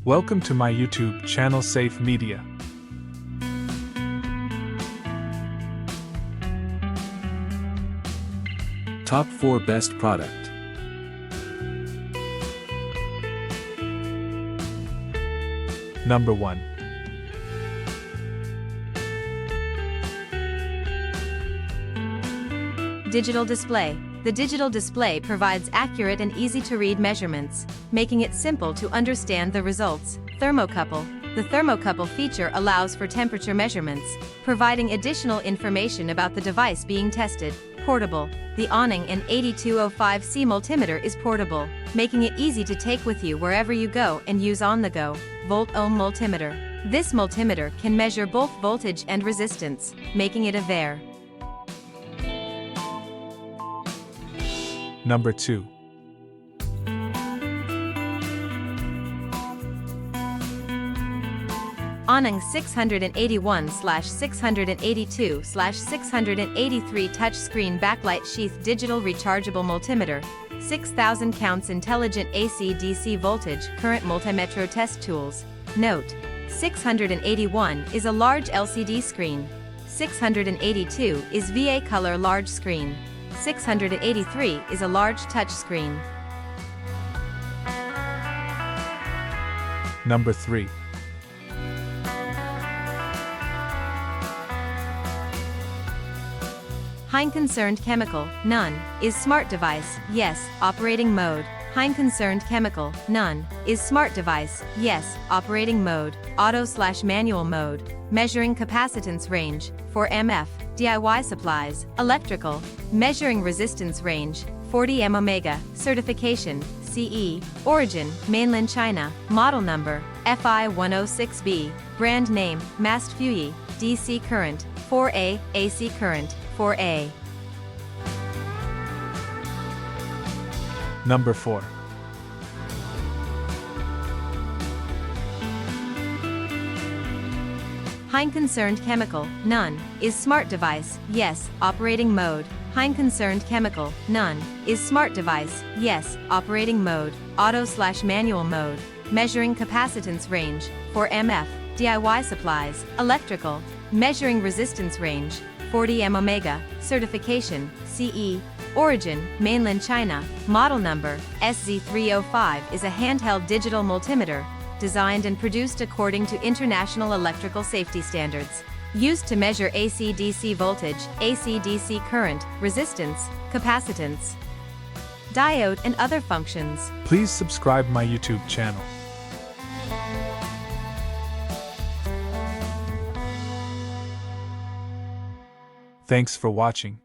Welcome to my YouTube channel Safe Media. Top 4 Best Product. Number 1. Digital display. The digital display provides accurate and easy-to-read measurements, making it simple to understand the results. Thermocouple. The thermocouple feature allows for temperature measurements, providing additional information about the device being tested. Portable. The awning in 8205C multimeter is portable, making it easy to take with you wherever you go and use on the go. Volt-ohm multimeter. This multimeter can measure both voltage and resistance, making it a VAR. Number 2. Awning 681/682/683 touchscreen backlight sheath digital rechargeable multimeter, 6000 counts intelligent AC/DC voltage current multimetro test tools. Note: 681 is a large LCD screen. 682 is VA color large screen. 683 is a large touch screen. Number 3. Hein Concerned Chemical, none, is smart device, yes, operating mode. Hein Concerned Chemical, none, is smart device, yes, operating mode, auto/manual mode, measuring capacitance range, 4 mF, DIY supplies, electrical, measuring resistance range, 40 mΩ, certification, CE, origin, mainland China, model number, FI106B, brand name, Mast Fuyi, DC current, 4A, AC current, 4A. Number 4. Hein Concerned Chemical, none, is smart device, yes, operating mode. Hein Concerned Chemical, none, is smart device, yes, operating mode, auto/manual mode, measuring capacitance range, 4 mF, DIY supplies, electrical, measuring resistance range, 40 mΩ, certification, CE, origin, mainland China, model number, SZ305 is a handheld digital multimeter, designed and produced according to international electrical safety standards. Used to measure AC/DC voltage, AC/DC current, resistance, capacitance, diode and other functions. Please subscribe my YouTube channel. Thanks for watching.